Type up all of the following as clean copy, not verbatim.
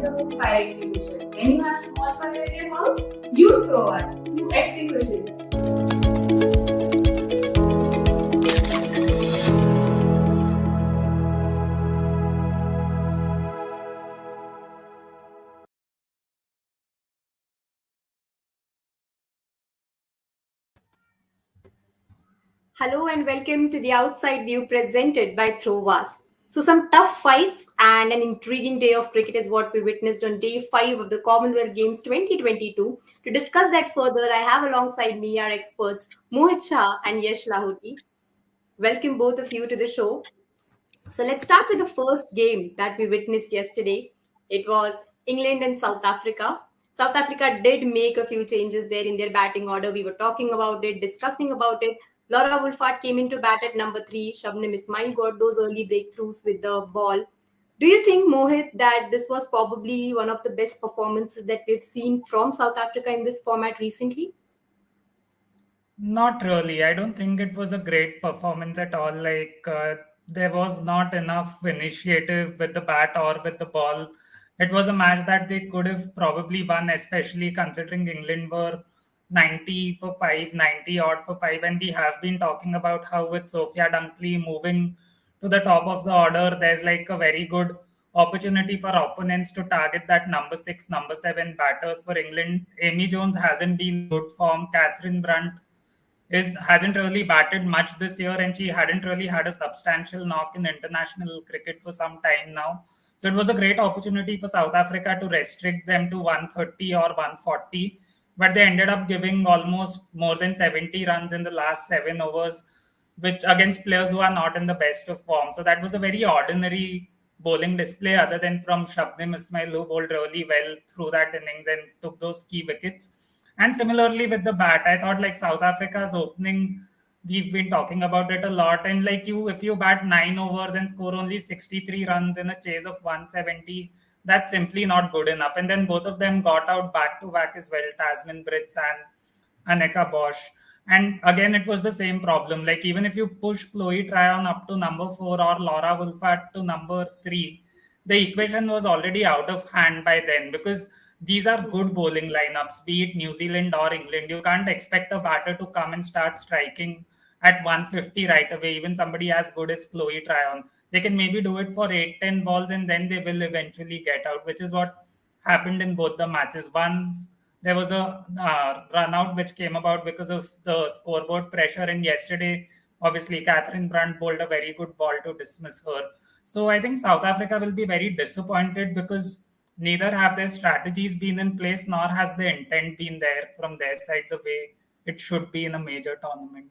is about fire extinguisher. When you have small fire at your house, use throwers to extinguish it. Hello and welcome to the Outside View presented by Throwwas. So, some tough fights and an intriguing day of cricket is what we witnessed on day 5 of the Commonwealth Games 2022. To discuss that further, I have alongside me our experts Mohit Shah and Yash Lahoti. Welcome both of you to the show. So let's start with the first game that we witnessed yesterday. It was England and South Africa. South Africa did make a few changes there in their batting order. We were talking about it, discussing about it. Laura Wolfart came into bat at number 3. Shabnam Ismail got those early breakthroughs with the ball. Do you think, Mohit, that this was probably one of the best performances that we've seen from South Africa in this format recently? Not really. I don't think it was a great performance at all. There was not enough initiative with the bat or with the ball. It was a match that they could have probably won, especially considering England were 90 for 5, 90 odd for 5. And we have been talking about how with Sophia Dunkley moving to the top of the order, there's like a very good opportunity for opponents to target that number 6, number 7 batters for England. Amy Jones hasn't been in good form. Catherine Brunt hasn't really batted much this year, and she hadn't really had a substantial knock in international cricket for some time now. So it was a great opportunity for South Africa to restrict them to 130 or 140, but they ended up giving almost more than 70 runs in the last 7 overs, which against players who are not in the best of form. So that was a very ordinary bowling display, other than from Shabnam Ismail, who bowled really well through that innings and took those key wickets. And similarly with the bat, I thought like South Africa's opening, we've been talking about it a lot. And like if you bat 9 overs and score only 63 runs in a chase of 170, that's simply not good enough. And then both of them got out back to back as well, Tasman Brits and Aneka Bosch. And again, it was the same problem. Like even if you push Chloe Tryon up to number 4 or Laura Wolfart to number 3, the equation was already out of hand by then, because these are good bowling lineups, be it New Zealand or England. You can't expect a batter to come and start striking at 150 right away, even somebody as good as Chloe Tryon. They can maybe do it for 8, 10 balls and then they will eventually get out, which is what happened in both the matches. Once there was a run out which came about because of the scoreboard pressure, and yesterday, obviously, Catherine Brunt bowled a very good ball to dismiss her. So I think South Africa will be very disappointed, because neither have their strategies been in place, nor has the intent been there from their side the way it should be in a major tournament.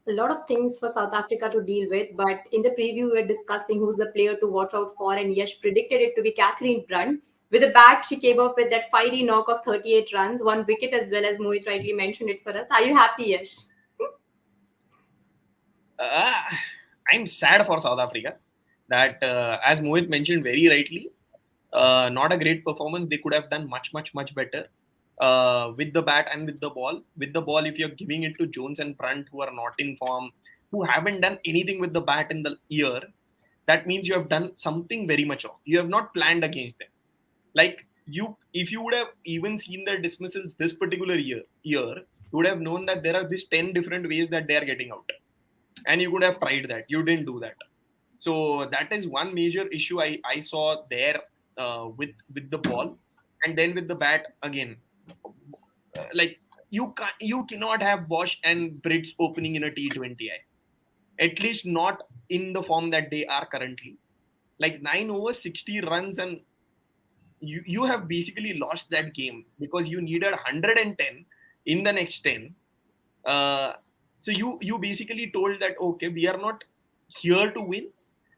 A lot of things for South Africa to deal with, but in the preview, we were discussing who's the player to watch out for, and Yash predicted it to be Catherine Brunt. With a bat, she came up with that fiery knock of 38 runs, 1 wicket as well, as Mohit rightly mentioned it for us. Are you happy, Yash? Uh, I'm sad for South Africa that, as Mohit mentioned very rightly, not a great performance. They could have done much, much, much better with the bat and with the ball. With the ball, if you're giving it to Jones and Brunt, who are not in form, who haven't done anything with the bat in the year, that means you have done something very much wrong. You have not planned against them. Like if you would have even seen their dismissals this particular year, you would have known that there are these 10 different ways that they are getting out, and you could have tried that. You didn't do that. So that is one major issue I saw there with the ball, and then with the bat again. Like you cannot have Bosch and Brits opening in a T20I, at least not in the form that they are currently. Like 9 overs, 60 runs, and you have basically lost that game because you needed 110 in the next 10. So you basically told that, okay, we are not here to win.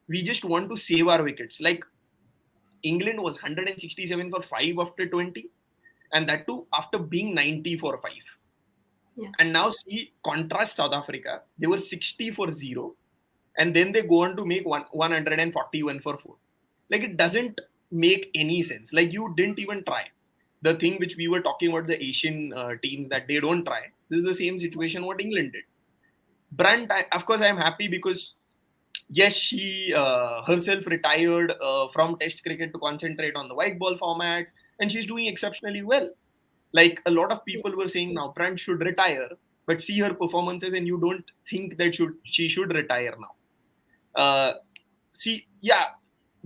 We just want to save our wickets. Like England was 167 for 5 after 20, and that too after being 90 for 5. Yeah. And now see, contrast South Africa, they were 60 for 0, and then they go on to make 141 for 4. Like it doesn't make any sense. Like you didn't even try. The thing which we were talking about, the Asian teams, that they don't try. This is the same situation what England did. Brunt, of course, I am happy because Yes, she herself retired from Test cricket to concentrate on the white ball formats, and she's doing exceptionally well. Like a lot of people were saying now, Prant should retire, but see her performances, and you don't think that she should retire now. See, yeah,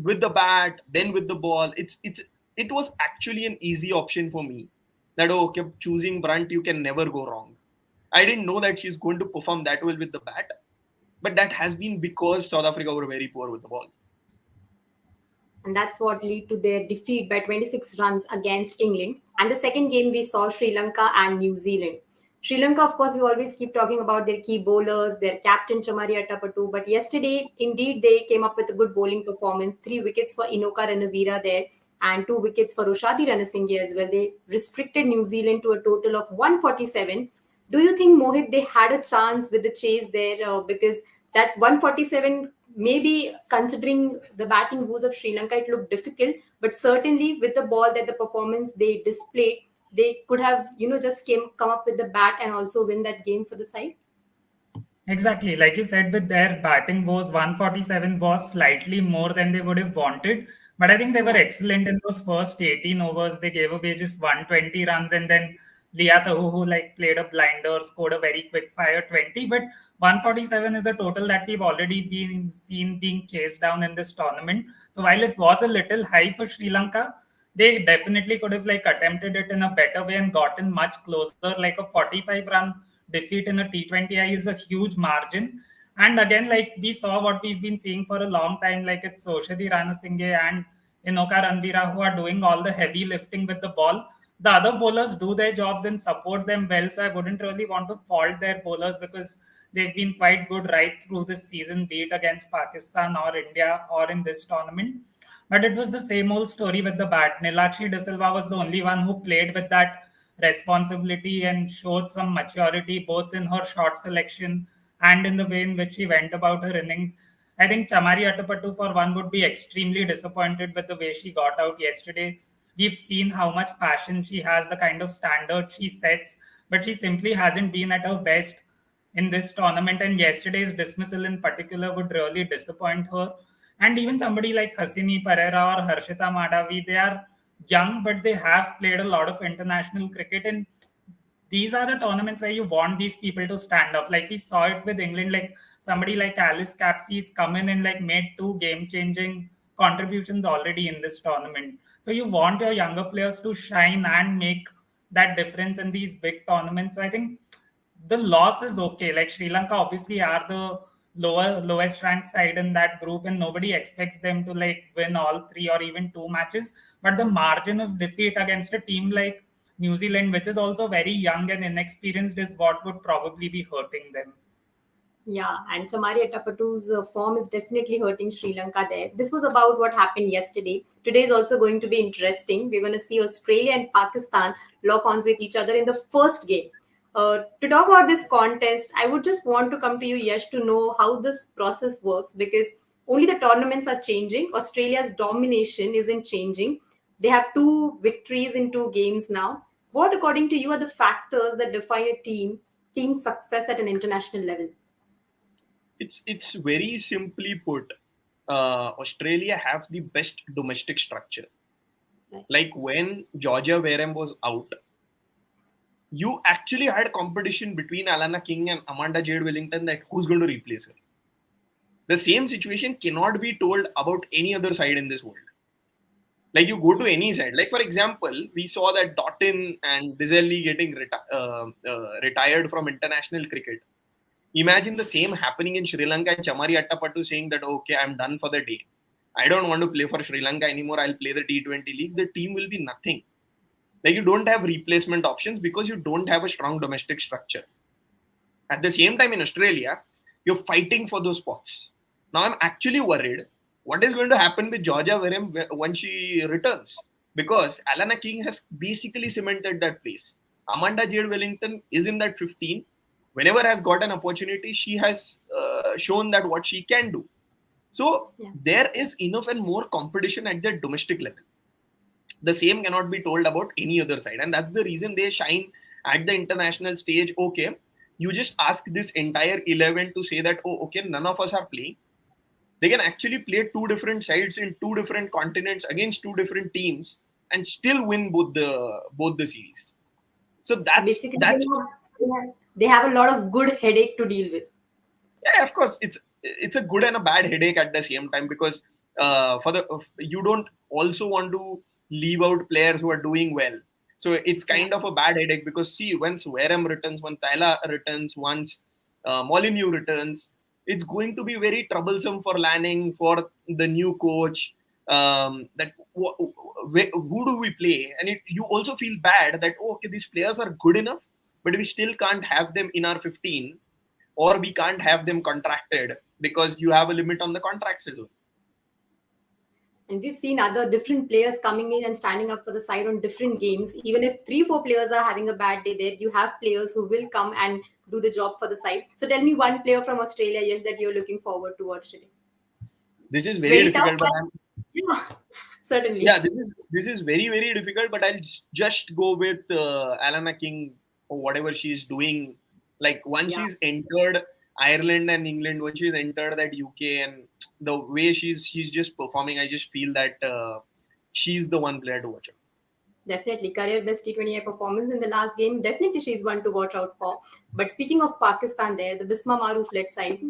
with the bat, then with the ball, it was actually an easy option for me. That okay, choosing Brunt, you can never go wrong. I didn't know that she's going to perform that well with the bat, but that has been because South Africa were very poor with the ball. And that's what led to their defeat by 26 runs against England. And the second game, we saw Sri Lanka and New Zealand. Sri Lanka, of course, we always keep talking about their key bowlers, their captain Chamari Attapattu. But yesterday, indeed, they came up with a good bowling performance. 3 wickets for Inoka Ranavira there, and 2 wickets for Roshadi Ranasinghe as well. They restricted New Zealand to a total of 147. Do you think, Mohit, they had a chance with the chase there? Because that 147, maybe considering the batting woes of Sri Lanka, it looked difficult, but certainly with the ball that the performance they displayed, they could have, just come up with the bat and also win that game for the side. Exactly. Like you said, with their batting woes, 147 was slightly more than they would have wanted. But I think they were excellent in those first 18 overs. They gave away just 120 runs, and then Leah Tahu, like played a blinder, scored a very quick fire 20. But 147 is a total that we've already been seen being chased down in this tournament. So while it was a little high for Sri Lanka, they definitely could have like attempted it in a better way and gotten much closer. Like a 45 run defeat in a T20I is a huge margin. And again, like we saw what we've been seeing for a long time, like it's Soshadi Ranasinghe and Inoka Ranvira who are doing all the heavy lifting with the ball. The other bowlers do their jobs and support them well. So I wouldn't really want to fault their bowlers because they've been quite good right through this season, be it against Pakistan or India or in this tournament. But it was the same old story with the bat. Nilakshi De Silva was the only one who played with that responsibility and showed some maturity both in her shot selection and in the way in which she went about her innings. I think Chamari Attapattu, for one, would be extremely disappointed with the way she got out yesterday. We've seen how much passion she has, the kind of standard she sets, but she simply hasn't been at her best in this tournament. And yesterday's dismissal in particular would really disappoint her. And even somebody like Hasini Pereira or Harshita Madhavi, they are young, but they have played a lot of international cricket. And these are the tournaments where you want these people to stand up. Like we saw it with England, like somebody like Alice Capsey's come in and like made 2 game-changing contributions already in this tournament. So you want your younger players to shine and make that difference in these big tournaments. So I think the loss is okay. Like Sri Lanka obviously are the lowest ranked side in that group, and nobody expects them to like win all 3 or even 2 matches. But the margin of defeat against a team like New Zealand, which is also very young and inexperienced, is what would probably be hurting them. Yeah, and Chamari Attapattu's form is definitely hurting Sri Lanka there. This was about what happened yesterday. Today is also going to be interesting. We're going to see Australia and Pakistan lock horns with each other in the first game. To talk about this contest, I would just want to come to you, Yash, to know how this process works because only the tournaments are changing. Australia's domination isn't changing. They have 2 victories in 2 games now. What, according to you, are the factors that define a team's success at an international level? It's very simply put. Australia have the best domestic structure. Right. Like when Georgia Wareham was out, you actually had competition between Alana King and Amanda Jade Wellington that who's going to replace her. The same situation cannot be told about any other side in this world. Like you go to any side. Like for example, we saw that Doughton and Dizelli getting retired from international cricket. Imagine the same happening in Sri Lanka. Chamari Attapattu saying that, okay, I'm done for the day. I don't want to play for Sri Lanka anymore. I'll play the T20 leagues. The team will be nothing. Like you don't have replacement options because you don't have a strong domestic structure. At the same time in Australia, you're fighting for those spots. Now I'm actually worried what is going to happen with Georgia Wareham when she returns. Because Alana King has basically cemented that place. Amanda Jade Wellington is in that 15. Whenever has got an opportunity, she has shown that what she can do. So there is enough and more competition at the domestic level. The same cannot be told about any other side. And that's the reason they shine at the international stage. Okay, you just ask this entire 11 to say that, oh, okay, none of us are playing. they can actually play two different sides in two different continents against two different teams and still win both the series. So Basically, that's they have a lot of good headache to deal with. yeah, of course, it's a good and a bad headache at the same time, because you don't also want to leave out players who are doing well. So it's Yeah. kind of a bad headache, because see, once Wareham returns, once Tyler returns, once Molyneux returns, it's going to be very troublesome for Lanning, for the new coach. That who do we play? And you also feel bad that, oh, okay, these players are good enough, but we still can't have them in our 15, or we can't have them contracted because you have a limit on the contracts as well. And we've seen other different players coming in and standing up for the side on different games. Even if 3, 4 players are having a bad day there, you have players who will come and do the job for the side. So tell me one player from Australia, Yash, that you're looking forward to watch today. This is It's very very tough, difficult, but but yeah, certainly. yeah, this is very very difficult. But I'll just go with Alana King, or whatever she's doing. Like once Yeah. she's entered Ireland and England, once she's entered that UK, and the way she's just performing, I just feel that she's the one player to watch out. Definitely. Career best T20I performance in the last game. Definitely she's one to watch out for. But speaking of Pakistan there, the Bisma Maroof led side,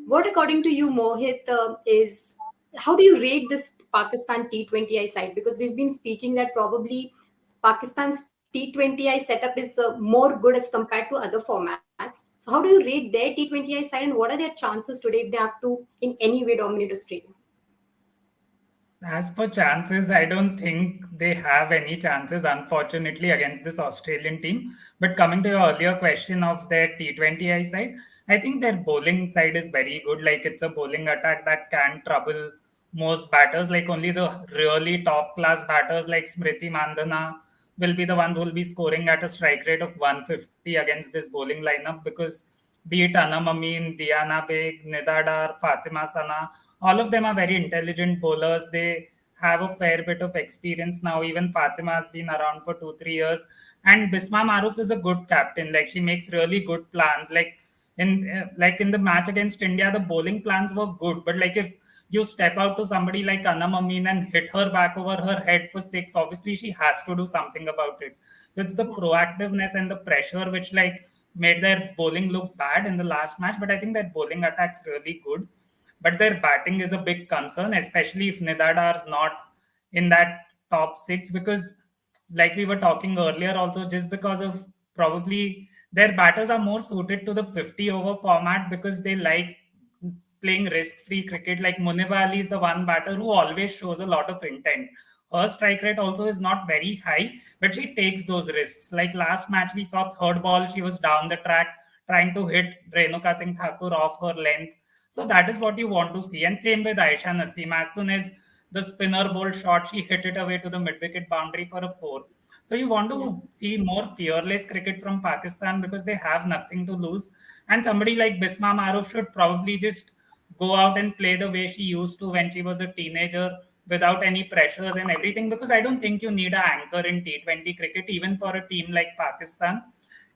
what according to you, Mohit, is how do you rate this Pakistan T20I side? Because we've been speaking that probably Pakistan's T20I setup is more good as compared to other formats. So how do you rate their T20I side and what are their chances today if they have to in any way dominate Australia? As for chances, I don't think they have any chances, unfortunately, against this Australian team. But coming to your earlier question of their T20I side, I think their bowling side is very good. Like it's a bowling attack that can trouble most batters. Like only the really top class batters like Smriti Mandhana will be the ones who will be scoring at a strike rate of 150 against this bowling lineup, because be it Anam Amin, Diana Beg, Nidadar, Fatima Sana, all of them are very intelligent bowlers. They have a fair bit of experience now. Even Fatima has been around for 2, 3 years, and Bisma Maroof is a good captain. Like she makes really good plans. Like in the match against India, the bowling plans were good, but like if you step out to somebody like Anam Amin and hit her back over her head for six, obviously she has to do something about it. So it's the Yeah. proactiveness and the pressure which like made their bowling look bad in the last match. But I think that bowling attack's really good. But their batting is a big concern, especially if Nidadar is not in that top six, because like we were talking earlier, also just because of probably their batters are more suited to the 50 over format because they like playing risk-free cricket. Like Munib Ali is the one batter who always shows a lot of intent. Her strike rate also is not very high, but she takes those risks. Like last match, we saw third ball, she was down the track trying to hit Renuka Singh Thakur off her length. So that is what you want to see. And same with Aisha Naseem. As soon as the spinner bowled shot, she hit it away to the mid-wicket boundary for a four. So you want Yeah. to see more fearless cricket from Pakistan because they have nothing to lose. And somebody like Bisma Maroof should probably just go out and play the way she used to when she was a teenager without any pressures and everything, because I don't think you need an anchor in T20 cricket, even for a team like Pakistan.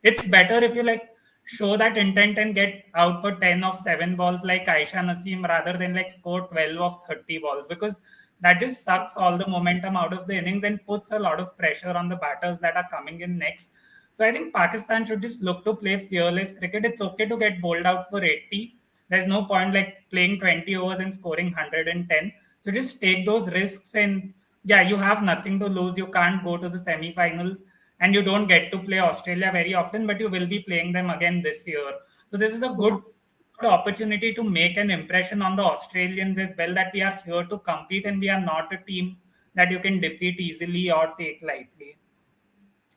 It's better if you like show that intent and get out for 10 of 7 balls like Aisha Naseem rather than like score 12 of 30 balls, because that just sucks all the momentum out of the innings and puts a lot of pressure on the batters that are coming in next. So I think Pakistan should just look to play fearless cricket. It's okay to get bowled out for 80. There's no point like playing 20 overs and scoring 110. So just take those risks, and yeah, you have nothing to lose. You can't go to the semi-finals and you don't get to play Australia very often, but you will be playing them again this year. So this is a Yeah. good opportunity to make an impression on the Australians as well, that we are here to compete and we are not a team that you can defeat easily or take lightly.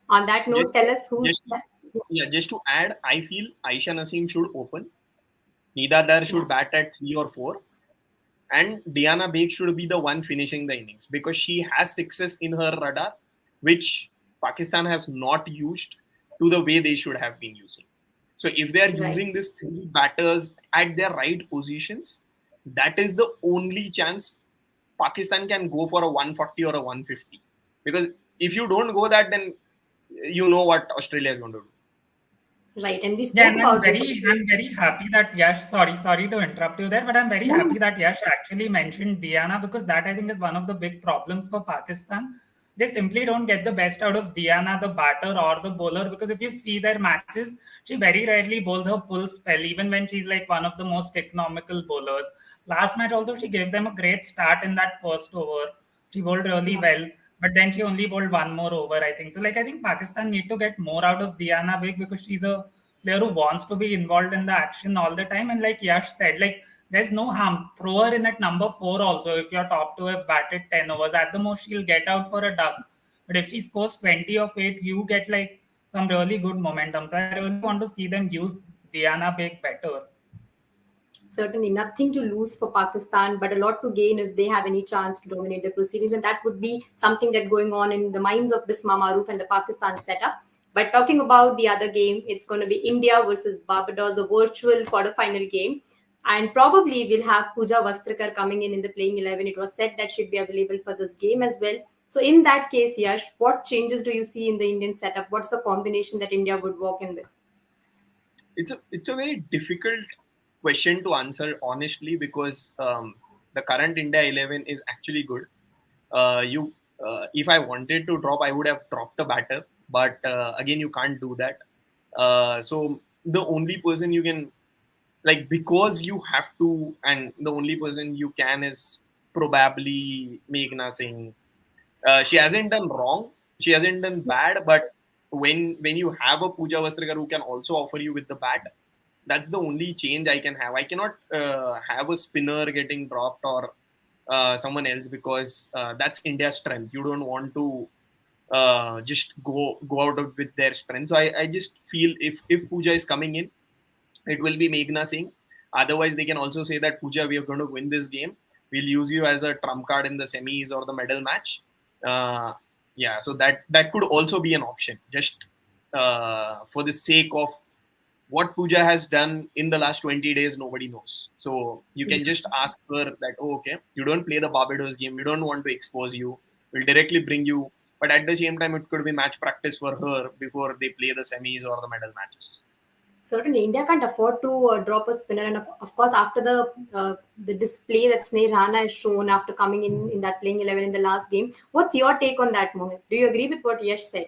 On that note, Just, tell us who's. just, yeah, just to add, I feel Aisha Naseem should open. Nida Dar Yeah. should bat at 3 or 4, and Diana Baig should be the one finishing the innings, because she has sixes in her radar, which Pakistan has not used to the way they should have been using. So if they are Right. using these three batters at their right positions, that is the only chance Pakistan can go for a 140 or a 150. Because if you don't go that, then you know what Australia is going to do. Right, and we Yeah, spoke and about this as well. I'm very happy that Yash, sorry to interrupt you there, but I'm very No, no, happy that Yash actually mentioned Diana, because that I think is one of the big problems for Pakistan. They simply don't get the best out of Diana, the batter or the bowler, because if you see their matches, she very rarely bowls her full spell, even when she's like one of the most economical bowlers. Last match also, she gave them a great start in that first over. She bowled really yeah. well, but then she only bowled one more over, I think. So, like, I think Pakistan need to get more out of Diana Big, because she's a player who wants to be involved in the action all the time. And like Yash said, like, there's no harm. Throw her in at number 4 also. If your top two have batted 10 overs, at the most she'll get out for a duck. But if she scores 20 of 8, you get like some really good momentum. So I really want to see them use Diana Beg better. Certainly nothing to lose for Pakistan, but a lot to gain if they have any chance to dominate the proceedings. And that would be something that going on in the minds of Bisma Maroof and the Pakistan setup. But talking about the other game, it's going to be India versus Barbados, a virtual quarterfinal game. And probably we'll have Pooja Vastrakar coming in the playing 11. It was said that she'd be available for this game as well. So in that case, Yash, what changes do you see in the Indian setup? What's the combination that India would walk in with? It's a very difficult question to answer honestly, because the current India 11 is actually good. You If I wanted to drop, I would have dropped a batter, but again, you can't do that. So the only person you can, like, because you have to, and the only person you can is probably Meghna Singh. She hasn't done wrong, she hasn't done bad, but when you have a Pooja Vastrakar who can also offer you with the bat, that's the only change I can have. I cannot have a spinner getting dropped, or someone else, because that's India's strength. You don't want to just go out with their strength. So I just feel if Pooja is coming in, it will be Meghna Singh. Otherwise, they can also say that Pooja, we are going to win this game. We'll use you as a trump card in the semis or the medal match. Uh, yeah, so that could also be an option, just for the sake of what Pooja has done in the last 20 days. Nobody knows. So you can just ask her that, oh, okay, you don't play the Barbados game. We don't want to expose you. We'll directly bring you. But at the same time, it could be match practice for her before they play the semis or the medal matches. Certainly, India can't afford to drop a spinner, and of course, after the display that Sneh Rana has shown after coming in that playing 11 in the last game, what's your take on that, Mohit? Do you agree with what Yash said?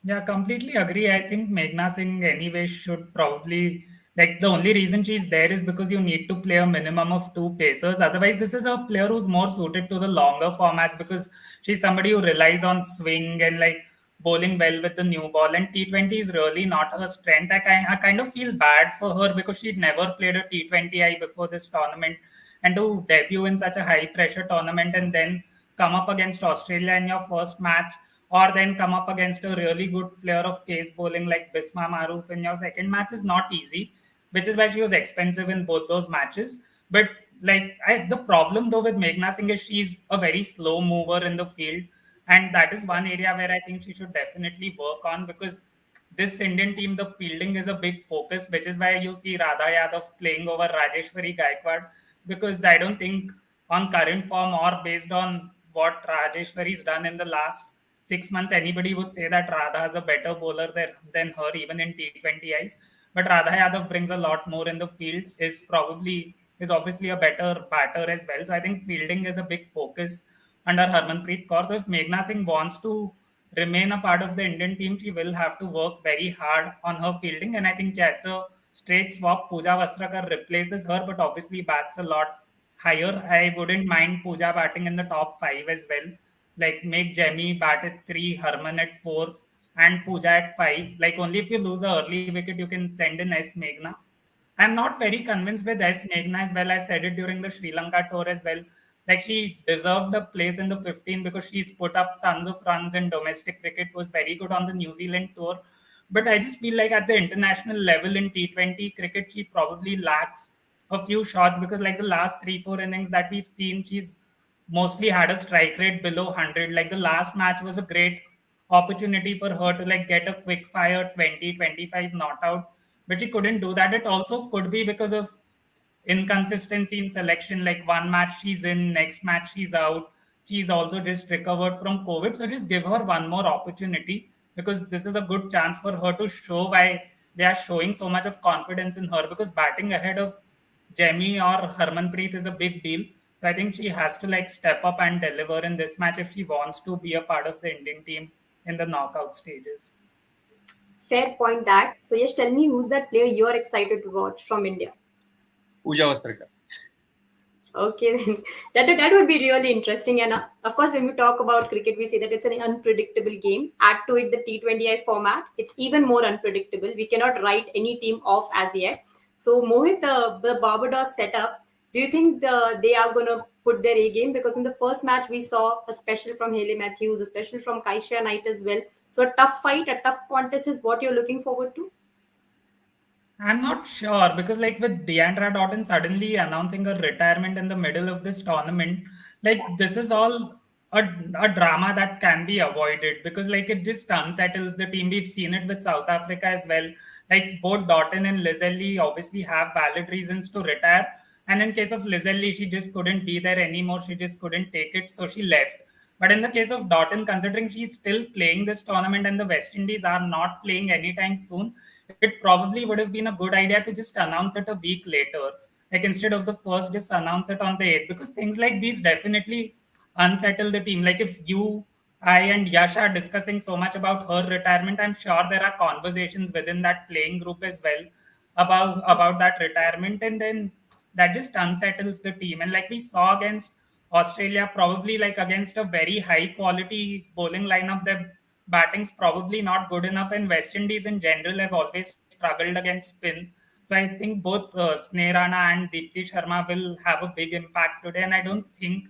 Yeah, completely agree. I think Meghna Singh anyway should probably, like, the only reason she's there is because you need to play a minimum of two pacers. Otherwise, this is a player who's more suited to the longer formats, because she's somebody who relies on swing and like bowling well with the new ball. And T20 is really not her strength. I kind of feel bad for her, because she'd never played a T20I before this tournament. And to debut in such a high pressure tournament and then come up against Australia in your first match, or then come up against a really good player of pace bowling like Bisma Maroof in your second match is not easy, which is why she was expensive in both those matches. But the problem though with Meghna Singh is she's a very slow mover in the field, and that is one area where I think she should definitely work on, because this Indian team, the fielding is a big focus, which is why you see Radha Yadav playing over Rajeshwari Gaikwad, because I don't think on current form or based on what Rajeshwari's done in the last 6 months, anybody would say that Radha is a better bowler than her, even in T20Is. But Radha Yadav brings a lot more in the field, is obviously a better batter as well. So I think fielding is a big focus under Harmanpreet Kaur. So if Meghna Singh wants to remain a part of the Indian team, she will have to work very hard on her fielding. And I think, yeah, it's a straight swap. Pooja Vastrakar replaces her, but obviously bats a lot higher. I wouldn't mind Pooja batting in the top 5 as well. Like, make Jemmy bat at 3, Harman at 4, and Pooja at 5. Like, only if you lose a early wicket, you can send in S. Meghna. I'm not very convinced with S. Meghna as well. I said it during the Sri Lanka tour as well. Like, she deserved a place in the 15 because she's put up tons of runs in domestic cricket, was very good on the New Zealand tour. But I just feel like at the international level in T20 cricket, she probably lacks a few shots, because like the last 3-4 innings that we've seen, she's mostly had a strike rate below 100. Like, the last match was a great opportunity for her to like get a quick fire 20-25 not out, but she couldn't do that. It also could be because of inconsistency in selection. Like, one match she's in, next match she's out. She's also just recovered from COVID. So just give her one more opportunity, because this is a good chance for her to show why they are showing so much of confidence in her, because batting ahead of Jemmy or Harmanpreet is a big deal. So I think she has to like step up and deliver in this match if she wants to be a part of the Indian team in the knockout stages. Fair point that. So Yash, tell me who's that player you're excited to watch from India? Pooja Vastrikar. Okay, then that would be really interesting. And of course, when we talk about cricket, we say that it's an unpredictable game. Add to it the T20I format; it's even more unpredictable. We cannot write any team off as yet. So, Mohit, the Barbados setup. Do you think they are going to put their A game? Because in the first match, we saw a special from Haley Matthews, a special from Kaisha Knight as well. So, a tough fight, a tough contest is what you're looking forward to. I'm not sure, because like with Deandra Doughton suddenly announcing her retirement in the middle of this tournament, like this is all a drama that can be avoided, because like it just unsettles the team. We've seen it with South Africa as well. Like both Doughton and Lizelle obviously have valid reasons to retire. And in case of Lizelle, she just couldn't be there anymore. She just couldn't take it, so she left. But in the case of Doughton, considering she's still playing this tournament and the West Indies are not playing anytime soon, it probably would have been a good idea to just announce it a week later. Like instead of the first, just announce it on the 8th, because things like these definitely unsettle the team. Like if you, I, and Yash are discussing so much about her retirement, I'm sure there are conversations within that playing group as well about that retirement, and then that just unsettles the team. And like we saw against Australia, probably like against a very high quality bowling lineup, their batting's probably not good enough, and West Indies in general have always struggled against spin. So I think both Sneh Rana and Deepti Sharma will have a big impact today, and I don't think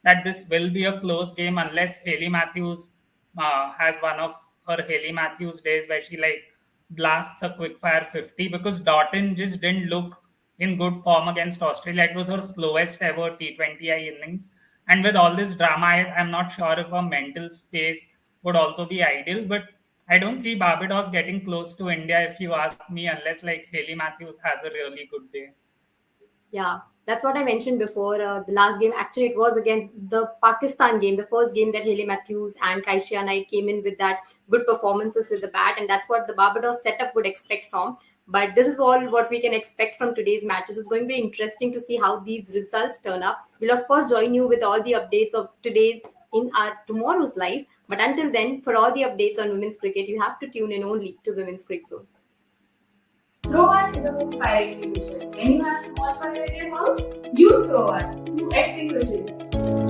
that this will be a close game unless Haley Matthews has one of her Haley Matthews days where she like blasts a quick fire 50, because Doughton just didn't look in good form against Australia. It was her slowest ever T20I innings. And with all this drama, I'm not sure if her mental space would also be ideal. But I don't see Barbados getting close to India, if you ask me, unless like Haley Matthews has a really good day. Yeah, that's what I mentioned before. The last game, actually, it was against the Pakistan game, the first game that Haley Matthews and Kaisha Knight came in with that good performances with the bat, and that's what the Barbados setup would expect from. But this is all what we can expect from today's matches. It's going to be interesting to see how these results turn up. We'll of course join you with all the updates of today's in our tomorrow's live. But until then, for all the updates on women's cricket, you have to tune in only to Women's Cricket Zone. Throwers is a good fire extinguisher. When you have small fire at your house, use throwers to extinguish it.